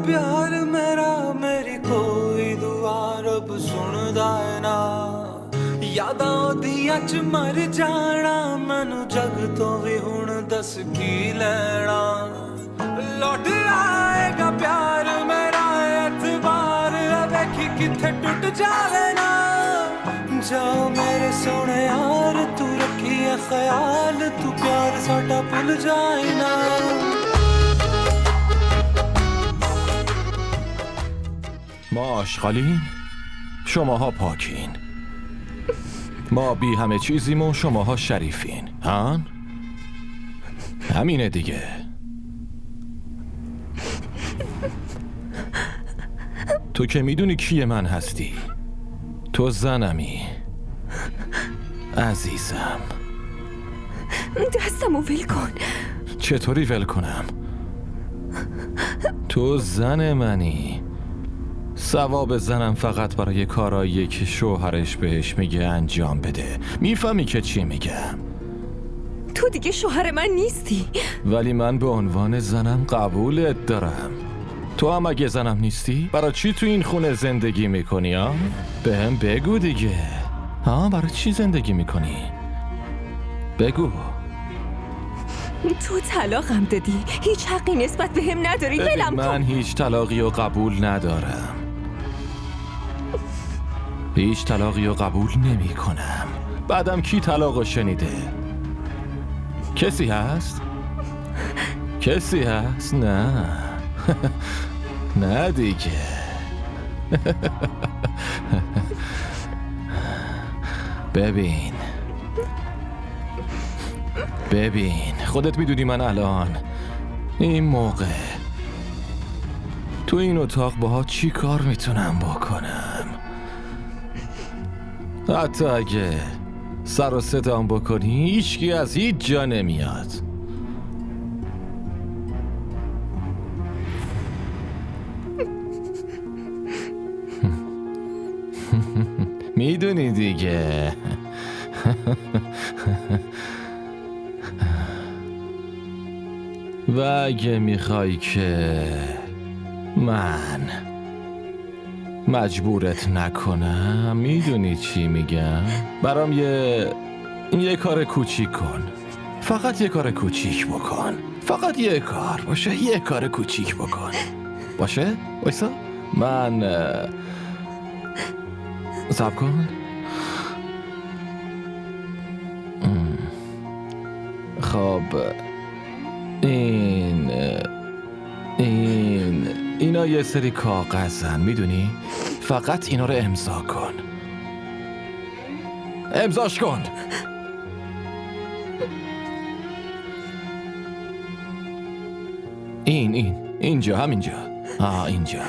प्यार मेरा मेरी कोई दुआ रब सुनदा है ना यादां ओदियां च मर जाना मैनू जग तो भी हुण दस की लेना लौट आएगा प्यार मेरा एतबार वेखी किथे टुट जावे ना जाओ मेरे सोने यार तू रखी है ख्याल तू प्यार साडा भुल जाए ना ما آشغالین شماها پاکین ما بی همه چیزیم و شماها شریفین هان؟ همینه دیگه تو که میدونی کی من هستی تو زنمی عزیزم دستمو ول کن چطوری ول کنم؟ تو زن منی ثواب زنم فقط برای کارایی که شوهرش بهش میگه انجام بده میفهمی که چی میگم تو دیگه شوهر من نیستی ولی من به عنوان زنم قبولت دارم تو هم اگه زنم نیستی برای چی تو این خونه زندگی میکنی ها؟ به هم بگو دیگه ها برای چی زندگی میکنی؟ بگو تو طلاقم دادی هیچ حقی نسبت به هم نداری ولم کن من هیچ طلاقی و قبول ندارم هیچ طلاقی و قبول نمی کنم بعدم کی طلاقو شنیده؟ کسی هست؟ کسی هست؟ نه نه دیگه ببین خودت میدونی من الان این موقع تو این اتاق باها چی کار میتونم بکنم حتی اگه سر و صدام بکنی هیچکی از هیچ جا نمیاد میدونی دیگه و اگه میخوای که من مجبورت نکنم میدونی چی میگم؟ برام یه کار کوچیک کن فقط یه کار کوچیک بکن فقط یه کار باشه یه کار کوچیک بکن باشه؟ وایسا من صبر کن خب اینا یه سری کاغذن میدونی؟ فقط اینا رو امضا کن امضاش کن اینجا همینجا اینجا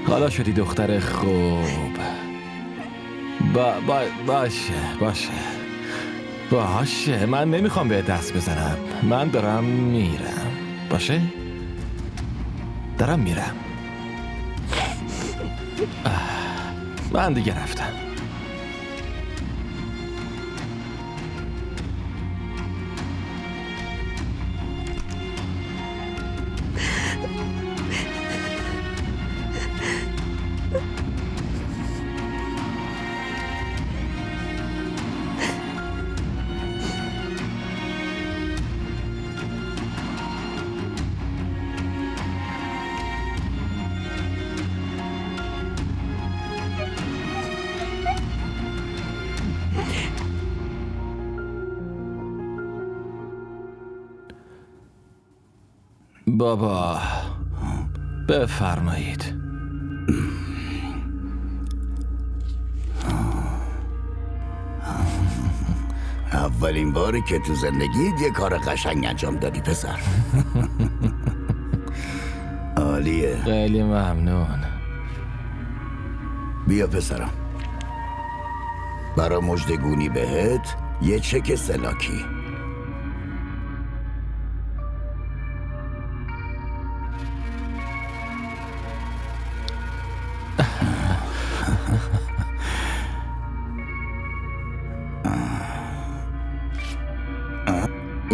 حالا شدی دختر خوب باشه من نمیخوام به دست بزنم من دارم میرم باشه دارم میرم من دیگه رفتم بابا بفرمایید اولین باری که تو زندگیت یه کار قشنگ انجام دادی پسر عالیه خیلی ممنون بیا پسرم برا مژدگونی بهت یه چک سلاکی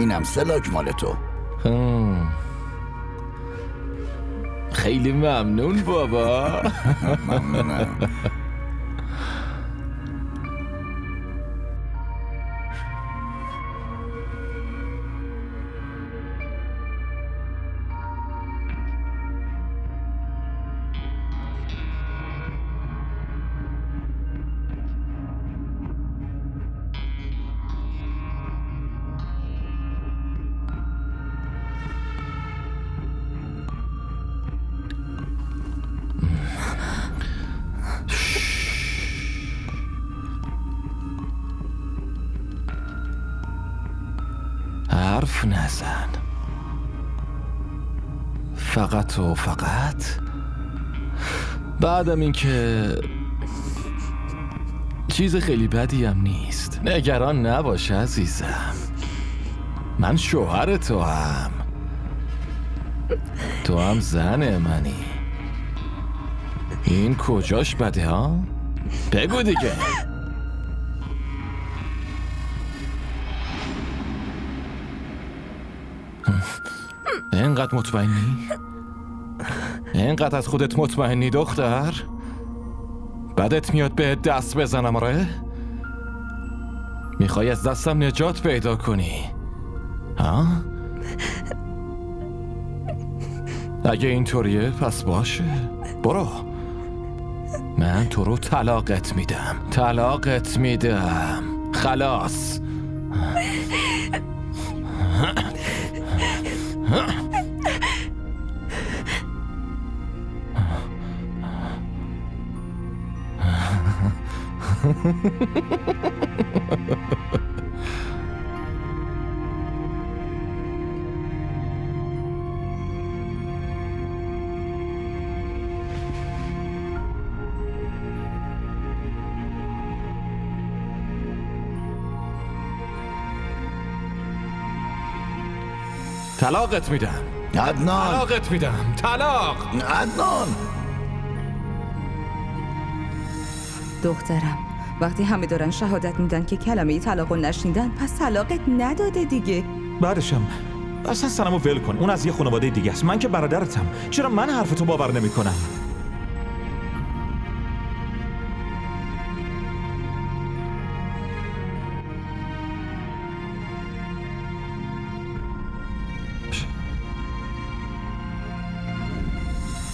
اینم 3 لاک مال تو. خیلی ممنون بابا. ممنونم. حرف نزن. فقط و فقط بعدم این که چیز خیلی بدی هم نیست. نگران نباش عزیزم، من شوهر تو هم زن منی. این کجاش بده ها؟ بگو دیگه. اینقدر مطمئنی؟ اینقدر از خودت مطمئنی دختر؟ بدت میاد به دست بزنم آره؟ میخوای از دستم نجات پیدا کنی؟ ها؟ اگه اینطوریه پس باشه، برو. من تو رو طلاقت میدم. خلاص. طلاقت میدم. عدنان. طلاق. عدنان. دخترم، وقتی همه دارن شهادت میدن که کلمه طلاقو نشنیدن، پس طلاقت نداده دیگه. بعدشم اصلا سنمو ول کن، اون از یه خانواده دیگه است. من که برادرتم. چرا من حرفتو باور نمیکنم؟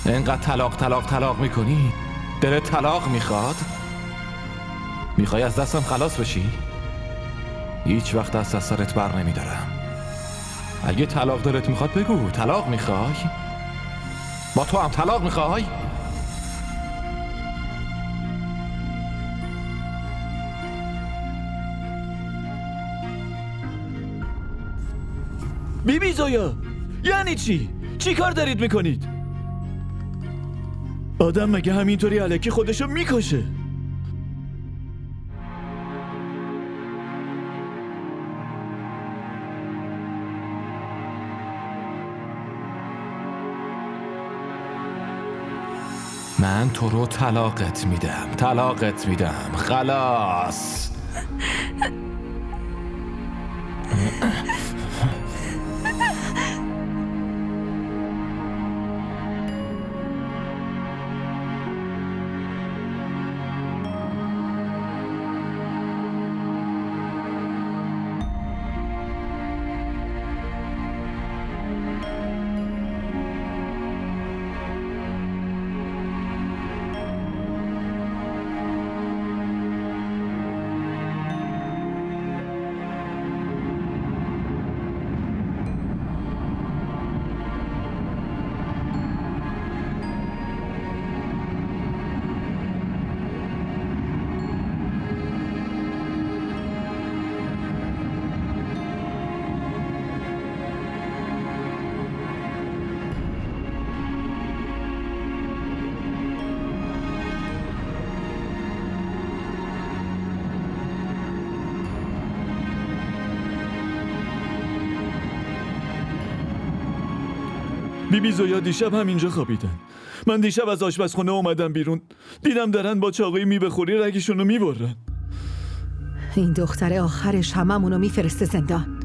اینقدر طلاق میکنی؟ دلت طلاق میخواد؟ میخوای از دستم خلاص بشی؟ هیچ وقت از سرت بر نمیدارم. اگه طلاق دلت میخواد بگو. طلاق میخوای؟ با تو هم طلاق میخوای؟ بیبی زویا، یعنی چی؟ چی کار دارید میکنید؟ آدم مگه همینطوری الکی خودشو میکشه؟ من تو رو طلاقت میدم. خلاص. بیبی زویا دیشب همینجا خوابیدن. من دیشب از آشپزخونه اومدم بیرون، دیدم دارن با چاقوی میوه‌خوری رگشونو میبرن. این دختر آخرش هممونو میفرسته زندان.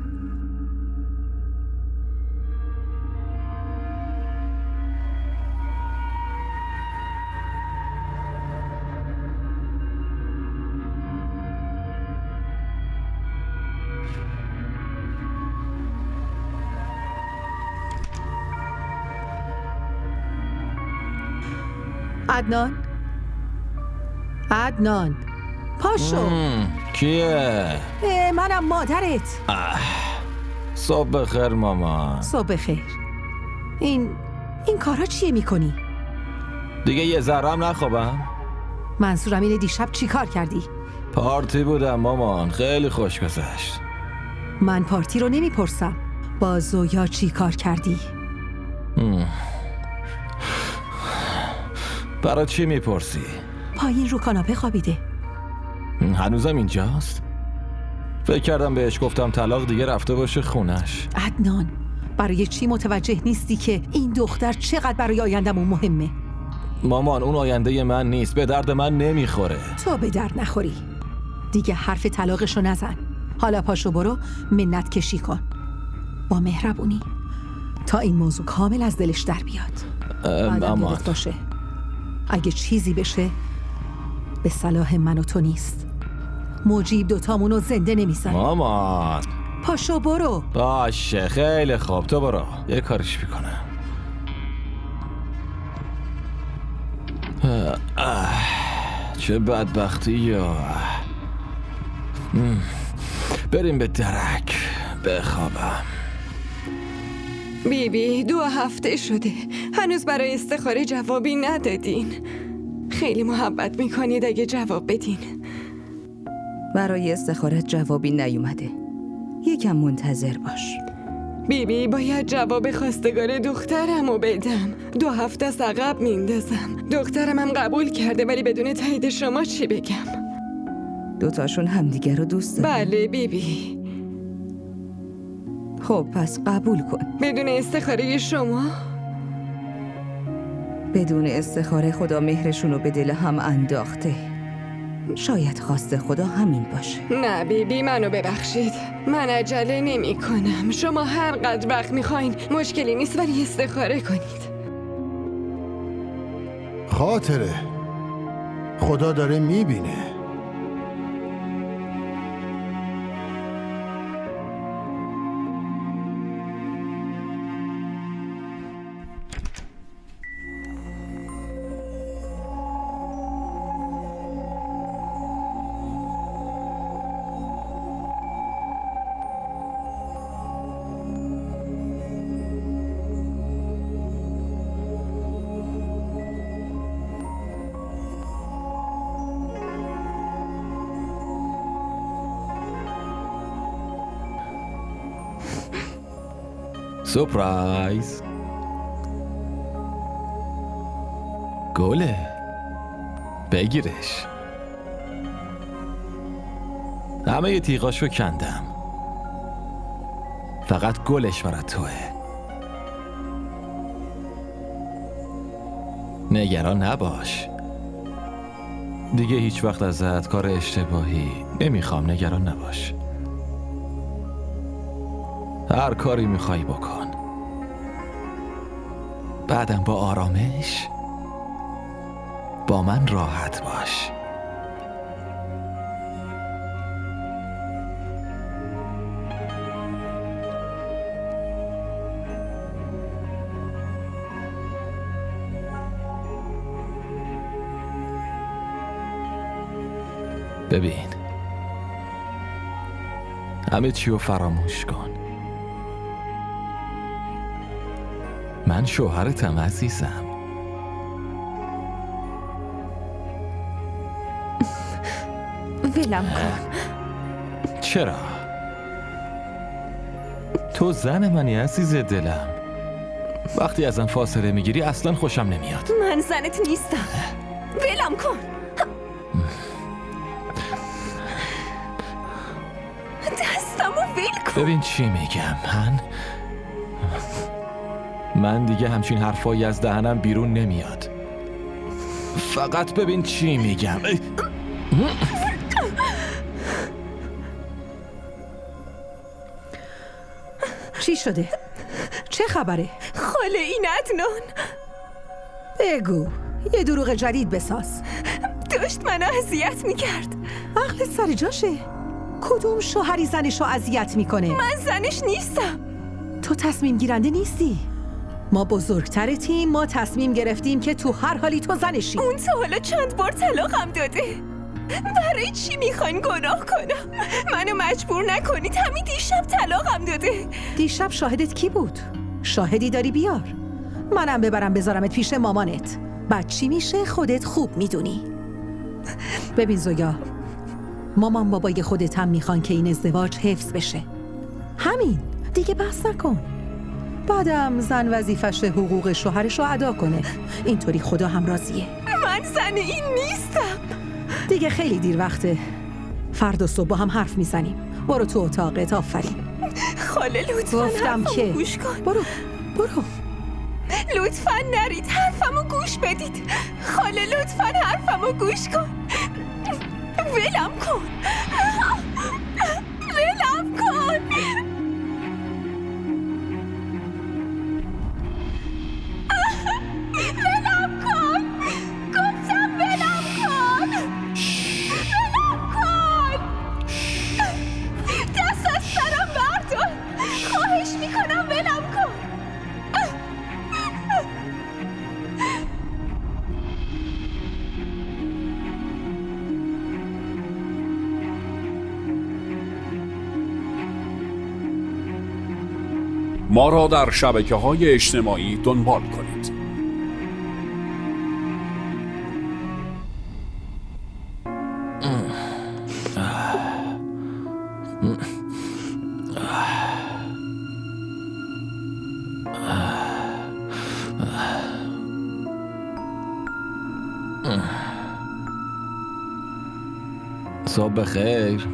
عدنان پاشو. کیه؟ منم مادرت. صبح بخیر مامان. صبح بخیر. این کارا چیه میکنی؟ دیگه یه ذرم نخوابم؟ منظورم اینه دیشب چی کار کردی؟ پارتی بودم مامان، خیلی خوش گذشت. من پارتی رو نمیپرسم، با زویا چی کار کردی؟ برای چی میپرسی؟ پایین رو کاناپه خوابیده. هنوزم اینجاست؟ فکر کردم بهش گفتم طلاق دیگه رفته باشه خونش. عدنان، برای چی متوجه نیستی که این دختر چقدر برای آیندمون مهمه؟ مامان اون آینده من نیست، به درد من نمیخوره. تو به درد نخوری. دیگه حرف طلاقشو نزن. حالا پاشو برو منت کشی کن با مهربونی تا این موضوع کامل از دلش در بیاد. اما باشه اگه چیزی بشه به صلاح من و تو نیست. مجیب دوتامونو زنده نمیزنه. مامان پاشو برو. باشه خیلی خوب، تو برو، یه کارش میکنم. چه بدبختی یا. بریم به درک بخوابم. بیبی 2 هفته شده هنوز برای استخاره جوابی ندادین. خیلی محبت میکنید اگه جواب بدین. برای استخارت جوابی نیومده. یکم منتظر باش. بیبی باید جواب خواستگار دخترمو بدم. 2 هفته از عقب میندازم. دخترم هم قبول کرده ولی بدون تایید شما چی بگم؟ دوتاشون همدیگه رو دوست دارن؟ بله بیبی. خب پس قبول کن. بدون استخاره شما؟ بدون استخاره خدا مهرشون رو به دل هم انداخته. شاید خواست خدا همین باشه. نه بیبی منو ببخشید، من عجله نمی کنم. شما هر قدر وقت میخواین مشکلی نیست ولی استخاره کنید. خاطره خدا داره میبینه. سورپرایز. گله بگیرش. همه تیغاشو کندم، فقط گلش برای توه. نگران نباش، دیگه هیچ وقت ازت کار اشتباهی نمیخوام. نگران نباش، هر کاری میخوای بکن، بعدم با آرامش با من راحت باش. ببین، همه چی رو فراموش کن. من شوهرتم عزیزم. ولم کن. چرا؟ تو زن منی عزیز دلم. وقتی ازم فاصله میگیری اصلا خوشم نمیاد. من زنت نیستم. ولم کن. دستمو ول کن. ببین چی میگم. من دیگه همچین حرفایی از دهنم بیرون نمیاد. فقط ببین چی میگم. چی شده؟ چه خبره؟ خاله این عدنان بگو، یه دروغ جدید بساز. داشت منو اذیت میکرد. عقل سر جاشه. کدوم شوهری زنشو اذیت میکنه؟ من زنش نیستم. تو تصمیم گیرنده نیستی. ما بزرگترتیم، ما تصمیم گرفتیم که تو هر حالی تو زنشی. اون تا حالا چند بار طلاقم داده. برای چی میخواین گناه کنم؟ منو مجبور نکنید، همین دیشب طلاقم داده. دیشب شاهدت کی بود؟ شاهدی داری بیار. منم ببرم بذارمت پیش مامانت. بعد چی میشه خودت خوب میدونی. ببین زویا، مامان بابای خودت هم میخوان که این ازدواج حفظ بشه. همین، دیگه بحث نکن. بعدم زن وظیفش حقوق شوهرش رو ادا کنه. اینطوری خدا هم راضیه. من زن این نیستم. دیگه خیلی دیر وقته. فردا صبح با هم حرف میزنیم. برو تو اتاقت. آفرین. خاله لطفاً گفتم حرفمو که گوش کن. برو. لطفاً نرید، حرفمو گوش بدید. خاله لطفاً حرفمو گوش کن. ولم کن. ولم کن. ولم کن. گفتم ولم کن. ولم کن. دست از سرم بردار. خواهش میکنم ولم کن. ما را در شبکه‌های اجتماعی دنبال کنید. صبح بخیر.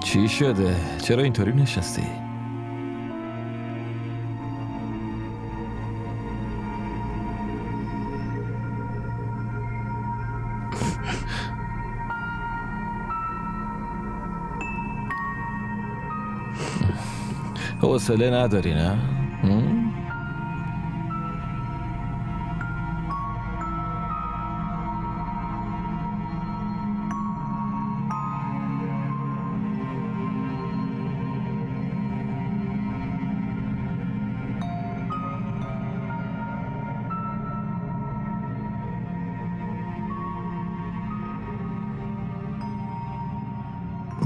چی شده؟ چرا اینطوری نشستی؟ حوصله نداری نه؟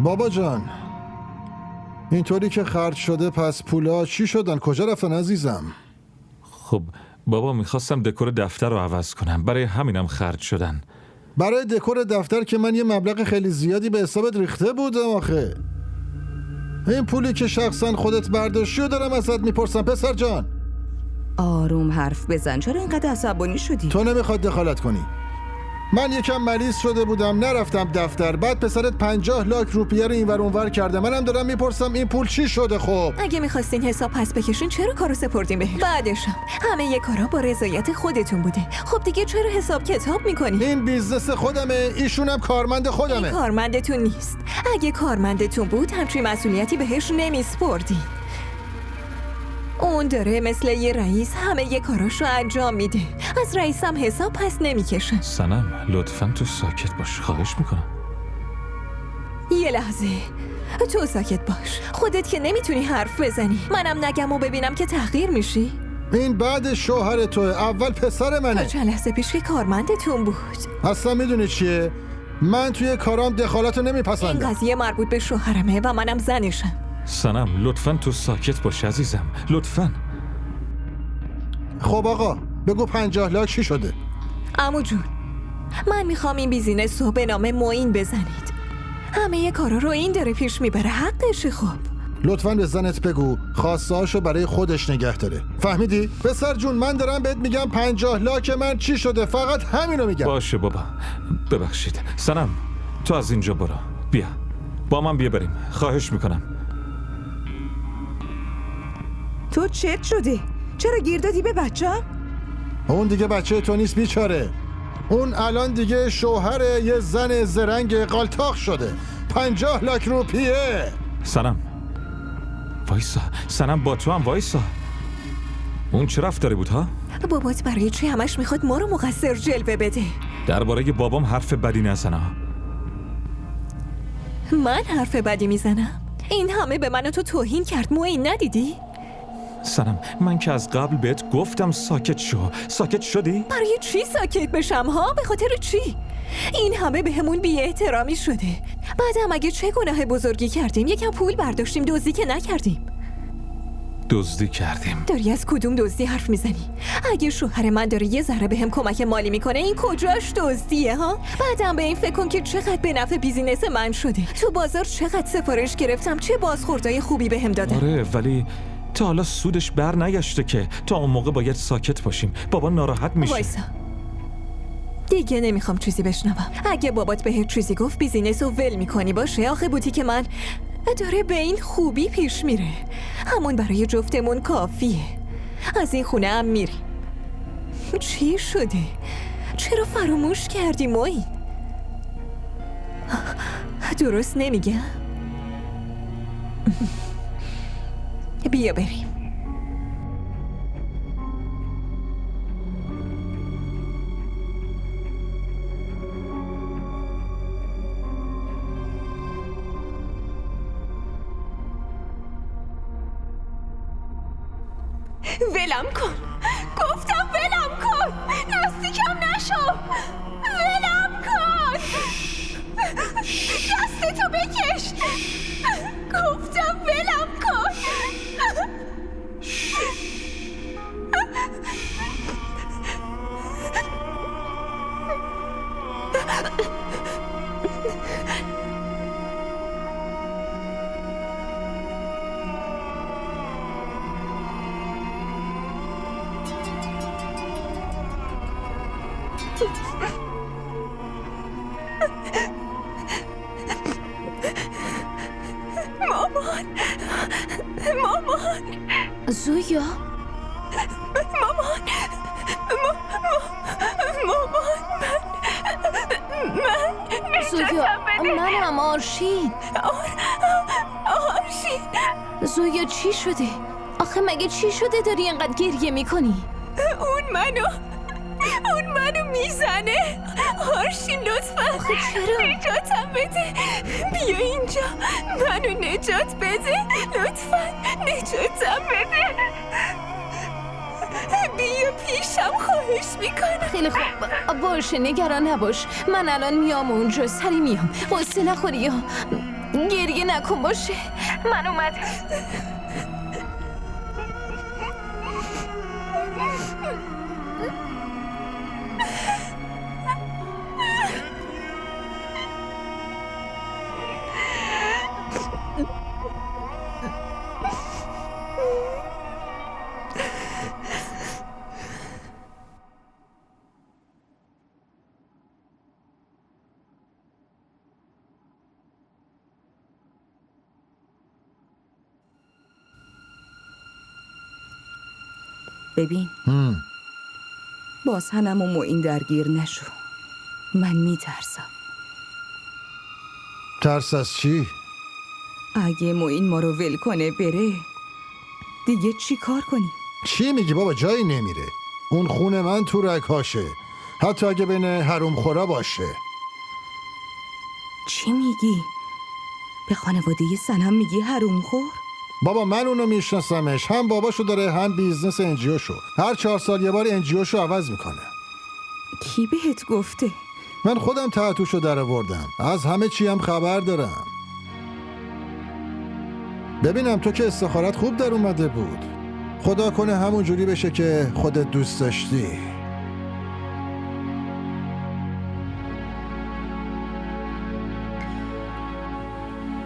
بابا جان، اینطوری که خرج شده پس پولا چی شدن؟ کجا رفتن عزیزم؟ خب بابا، میخواستم دکور دفتر رو عوض کنم، برای همینم خرج شدن. برای دکور دفتر که من یه مبلغ خیلی زیادی به حسابت ریخته بودم آخه. این پولی که شخصا خودت برداشتی و دارم ازت میپرسم پسر جان. آروم حرف بزن، چرا اینقدر عصبانی شدی؟ تو نمیخواد دخالت کنی. من یکم مریض شده بودم نرفتم دفتر، بعد پسرت 50 لاک روپیه رو اینور اونور کرده. منم دارم میپرسم این پول چی شده؟ خب اگه میخواستین حساب پس بکشین چرا کارو سپردین بهش؟ بعدشم همه یه کارا با رضایت خودتون بوده. خب دیگه چرا حساب کتاب میکنی؟ این بیزنس خودمه، ایشونم کارمند خودمه. این کارمندتون نیست. اگه کارمندتون بود همچین مسئولیتی بهش نمیسپردین. اون داره مثل یه رئیس همه یه کاراشو انجام میده. از رئیسم حساب پس نمیکشن. سنم لطفاً تو ساکت باش، خواهش میکنم. یه لحظه، تو ساکت باش. خودت که نمیتونی حرف بزنی. منم نگم و ببینم که تحقیر میشی. این بعد شوهر توه، اول پسر تا منه. چند لحظه پیش که کارمندتون بود. اصلا میدونی چیه؟ من توی کارام دخالت رو این نمیپسندم. قضیه مربوط به شوهرمه و منم زنشم. سنم لطفاً تو ساکت باش عزیزم، لطفاً. خب آقا بگو 50 لاک چی شده؟ عمو جون، من میخوام این بیزینس رو به نام معین بزنید. همه یه کارا رو این داره پیش میبره، حقشه. خب لطفاً به زنت بگو خواسته هاشو برای خودش نگه داره. فهمیدی؟ پسر جون من دارم بهت میگم 50 لاک من چی شده، فقط همینو میگم. باشه بابا، ببخشید. سنم تو از اینجا برو، بیا با من بیا بریم، خواهش میکنم. تو چت شده؟ چرا گیر دادی به بچه‌م؟ اون دیگه بچه تو نیست بیچاره. اون الان دیگه شوهر یه زن زرنگ قالتاق شده. 50 لاک روپیه. سنم وایسا، سنم با تو هم وایسا. اون چه رفتاری بود ها؟ بابات برای چی همش میخواد ما رو مقصر جلوه بده؟ درباره بابام حرف بدی نزنه. من حرف بدی میزنم؟ این همه به من و تو توهین کرد، معین ندیدی؟ سنم من که از قبل بهت گفتم ساکت شو. ساکت شدی؟ برای چی ساکت بشم ها؟ به خاطر چی؟ این همه به همون بی احترامی شده. بعدم اگه چه گناه بزرگی کردیم؟ یکم پول برداشتیم، دزدی که نکردیم. دزدی کردیم. داری از کدوم دزدی حرف میزنی؟ اگه شوهر من داره یه ذره بهم کمک مالی میکنه، این کجاش دزدیه ها؟ بعدم به این فکر کن که چقدر به نفع بیزینس من شده. تو بازار چقدر سفارش گرفتم، چه بازخوردای خوبی بهم دادن. آره ولی تا حالا سودش بر نگشته که. تا اون موقع باید ساکت باشیم. بابا ناراحت میشه. وایسا، دیگه نمیخوام چیزی بشنوم. اگه بابات بهت چیزی گفت بیزینس رو ول میکنی باشه. آخه بوتیک من داره به این خوبی پیش میره. همون برای جفتمون کافیه. از این خونه هم میری. چی شده؟ چرا فراموش کردی معین؟ درست نمیگم؟ بیا بریم. ولم کن، گفتم ولم کن، نزدیکم نشو، ولم کن، دستتو بکش، گفتم ولم کن. مامان زویا مامان زویا منم آرشین. آرشین زویا چی شده؟ آخه مگه چی شده داری اینقدر گریه میکنی؟ اون منو میزنه. آرشین لطفا آخه چرا؟ نجاتم بده. بیا اینجا، منو نجات بده لطفا، نجاتم بده. بیا پیشم، خواهش میکنم. خیلی خوب باشه، نگران نباش. من الان میام اونجا، سری میام. قصه نخوری یا گریه نکن باشه. من اومدم. ببین باز هنم و معین درگیر نشو. من میترسم. ترس از چی؟ اگه معین ما رو ول کنه بره دیگه چی کار کنی؟ چی میگی بابا؟ جایی نمیره. اون خونه من تو رگهاشه، حتی اگه بین حروم خورا باشه. چی میگی؟ به خانواده سنم میگی حروم خور؟ بابا من اونو میشناسمش، هم باباشو داره هم بیزنس انجیوشو. هر 4 سال یه بار انجیوشو عوض میکنه. کی بهت گفته؟ من خودم تحتوشو در آوردم، از همه چی هم خبر دارم. ببینم تو که استخارت خوب در اومده بود. خدا کنه همون جوری بشه که خودت دوست داشتی.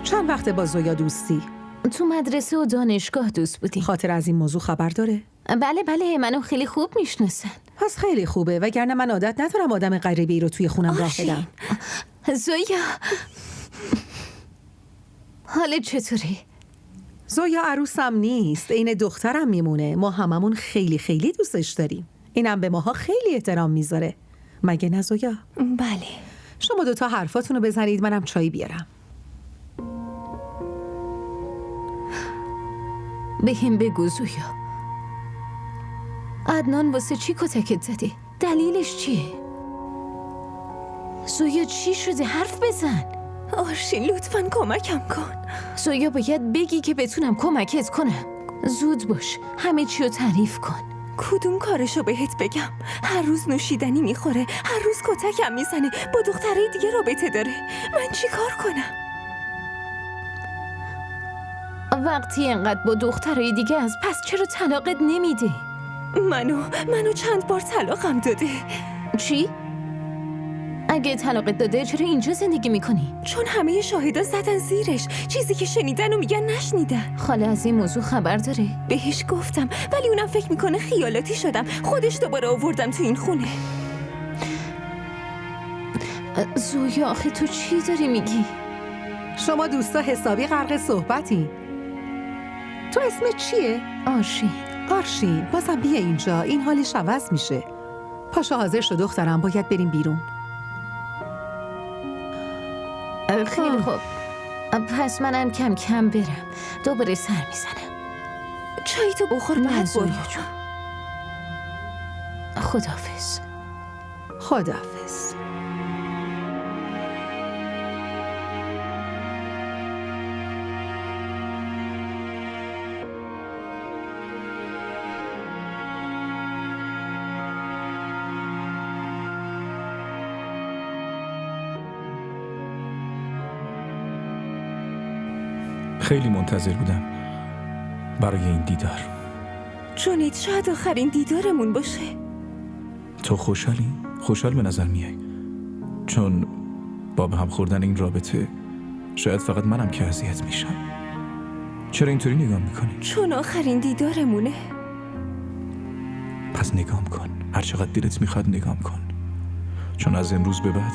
چند وقته با زویا دوستی؟ تو مدرسه و دانشگاه دوست بودیم. خاطر از این موضوع خبر داره؟ بله منو خیلی خوب میشناسن. پس خیلی خوبه، وگرنه من عادت ندارم آدم غریبه‌ای رو توی خونم راه بدم. زویا حالت چطوری؟ زویا عروسم نیست، این دخترم میمونه. ما هممون خیلی خیلی دوستش داریم. اینم به ماها خیلی احترام میذاره. مگه نه زویا؟ بله. شما دوتا حرفاتونو بزنید، منم چایی بیارم. بهم بگو زویا، عدنان واسه چی کتکت زده؟ دلیلش چیه؟ زویا چی شده؟ حرف بزن. آرشین لطفاً کمکم کن. زویا باید بگی که بتونم کمکت کنم. زود باش، همه چی رو تعریف کن. کدوم کارشو بهت بگم؟ هر روز نوشیدنی میخوره، هر روز کتکم میزنه، با دختره دیگه رابطه داره. من چی کار کنم؟ وقتی اینقدر با دخترای دیگه از پس چرا طلاقت نمیده؟ منو چند بار طلاقم داده. چی؟ اگه طلاقت داده چرا اینجا زندگی میکنی؟ چون همه شاهدا زدن زیرش. چیزی که شنیدن و میگن نشنیدن. خاله از این موضوع خبر داره؟ بهش گفتم ولی اونم فکر میکنه خیالاتی شدم. خودش دوباره آوردم تو این خونه. زویا آخه تو چی داری میگی؟ شما دوستا حسابی غرق صحبتی. تو اسمت چیه؟ آرشین، بازم بیا اینجا، این حالش عوض میشه. پاشا حاضر شد دخترم، باید بریم بیرون. خیلی خوب، پس منم کم کم برم. دوباره سر میزنم. چایی تو بخور بعد برو. خداحافظ. خداحافظ. خیلی منتظر بودم برای این دیدار. جونید شاید آخرین دیدارمون باشه. تو خوشحالی؟ خوشحال به نظر میای، چون با به هم خوردن این رابطه شاید فقط منم که اذیت میشم. چرا اینطوری نگاه میکنی؟ چون آخرین دیدارمونه. پس نگام کن، هر چقدر دلت میخواد نگام کن، چون از امروز به بعد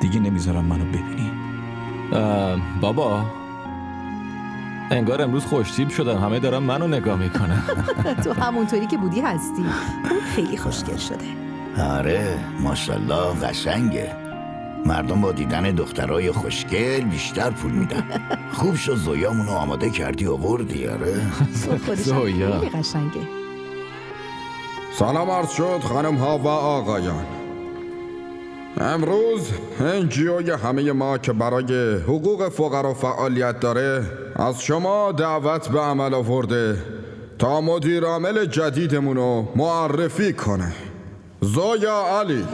دیگه نمیذارم منو ببینی. بابا انگار امروز خوشتیپ شدم، همه دارن منو نگاه میکنن. تو همونطوری که بودی هستی. اون خیلی خوشگل شده. آره ماشاءالله قشنگه. مردم با دیدن دخترای خوشگل بیشتر پول میدن. خوب شد زویامونو آماده کردی آوردی. آره زویا خیلی قشنگه. سلام عرض شد خانم ها و آقایان. امروز NGO همه ما که برای حقوق فقرا فعالیت داره از شما دعوت به عمل آورده تا مدیر عامل جدیدمونو معرفی کنه. زویا علی.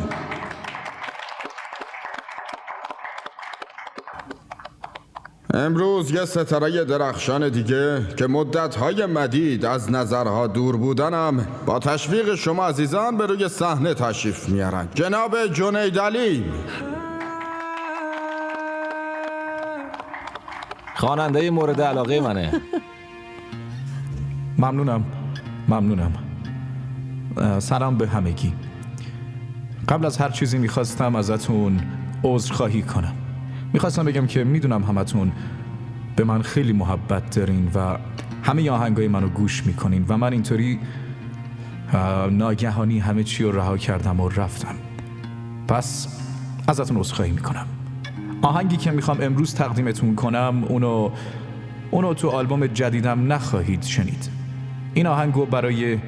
امروز یه ستاره درخشان دیگه که مدت‌های مدید از نظرها دور بودنم با تشویق شما عزیزان به روی صحنه تشریف میارن. جناب جنید علی، خواننده مورد علاقه منه. ممنونم. سلام به همگی. قبل از هر چیزی میخواستم ازتون عذرخواهی کنم. میخواستم بگم که میدونم همتون به من خیلی محبت دارین و همه آهنگای منو گوش میکنین و من اینطوری ناگهانی همه چی رو رها کردم و رفتم. پس ازتون عذرخواهی میکنم. آهنگی که میخوام امروز تقدیمتون کنم اونو تو آلبوم جدیدم نخواهید شنید. این آهنگو برای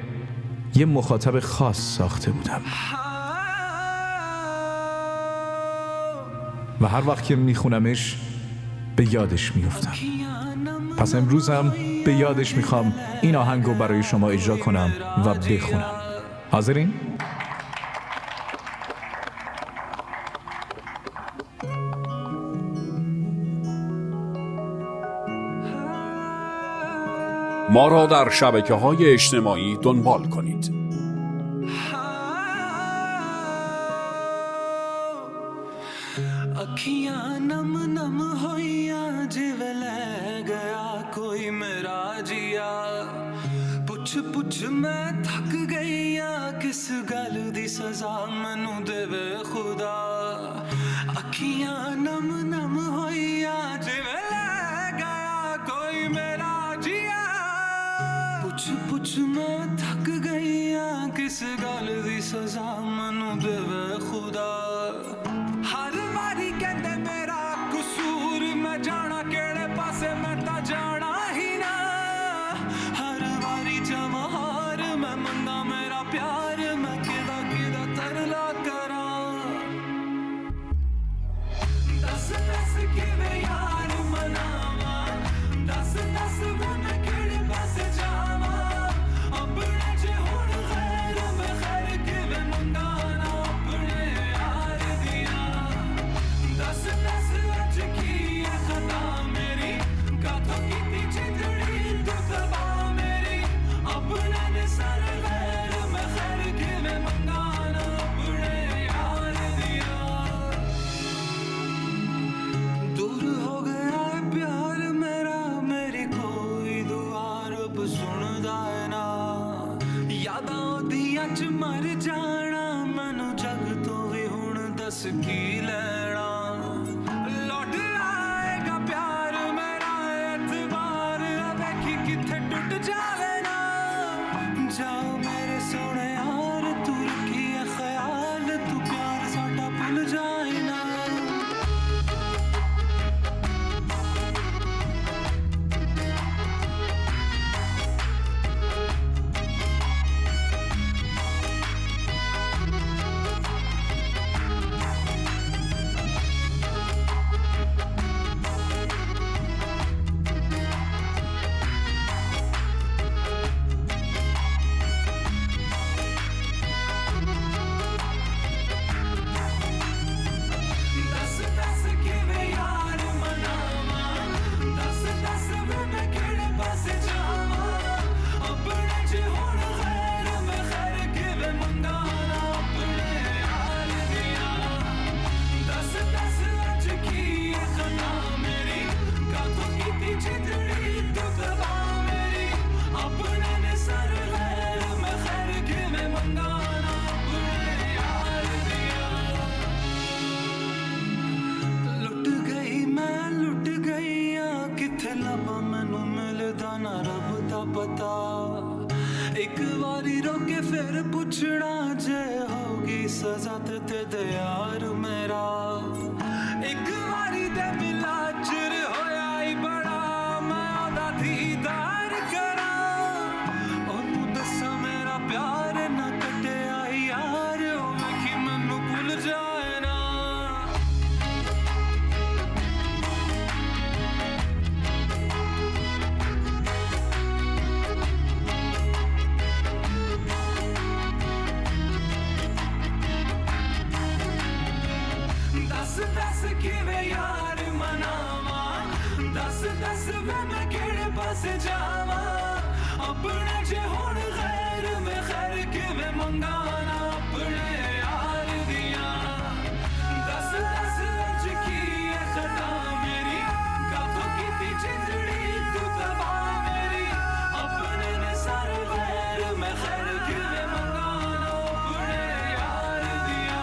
یه مخاطب خاص ساخته بودم و هر وقت که میخونمش به یادش میفتم. پس امروزم به یادش میخوام این آهنگو برای شما اجرا کنم و بخونم. حاضرین؟ ما را در شبکه‌های اجتماعی دنبال کنید. अखियां नम नम होइया जिवे ले गया कोई मेरा जिया पुछ पुछ मैं थक गईया किस गल दी सजा मैनू देवे खुदा अखियां नम नम होइया जिवे ले गया कोई मेरा की लेना लौट आएगा प्यार मेरा एतबार देखी किथे टूट जावे ना जाओ मेरे सोने यार तू रखी है ख्याल तू प्यार साडा भुल जाए ना पता एक बारी रोके फिर पुछना जे होगी सजा ते यार मेरा एक बारी दे मिला चिर होया ही बड़ा मैं ओदा दीदार करा ओनू दसा मेरा प्यार ना कटे आई यार ओ कि मैनू भूल जाए ना दस किवे यार मनावा दस वे मैं केड़े पासे जावा अपने जे हुण गैर में खैर किवे मंगाना अपने यार दिया दस अज की है खता मेरी काथों कीती जिंदड़ी तू तबा मेरी अपने ने सारे गैर में खैर किवे मंगाना अपने यार दिया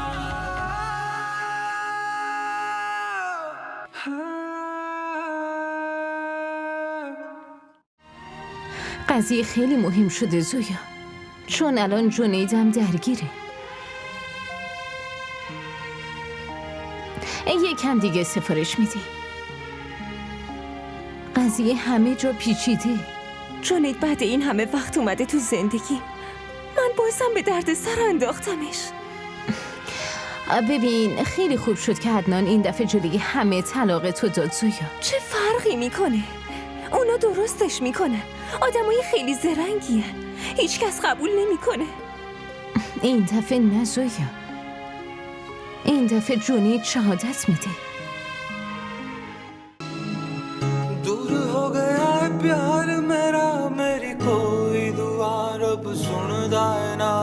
قضیه خیلی مهم شده زویا، چون الان جنیدم درگیره. یکم دیگه سفارش میدی. قضیه همه جا پیچیده. جنید بعد این همه وقت اومده تو زندگی، من بازم به درد سر انداختمش. ببین خیلی خوب شد که عدنان این دفعه جلوی همه طلاق تو داد زویا. چه فرقی میکنه؟ اونا درستش میکنن. آدمای خیلی زرنگی هن. هیچ کس قبول نمیکنه. این دفعه نه زویا، این دفعه جنید شهادت میده. दूर हो गया है प्यार मेरा मेरी कोई दुआ रब सुनदा है ना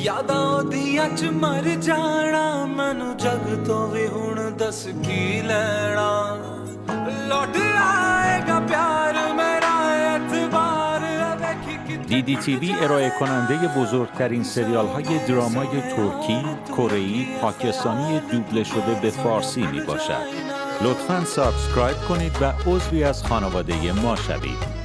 यादां ओदियां च मर जाना मैनू जग तो भी हुण दस की लेना लौट आएगा प्यार मेरा एतबार DDTV ارائه کننده بزرگترین سریال های درامای ترکی، کره‌ای، پاکستانی دوبله شده به فارسی می باشد. لطفاً سابسکرایب کنید و عضوی از خانواده ما شوید.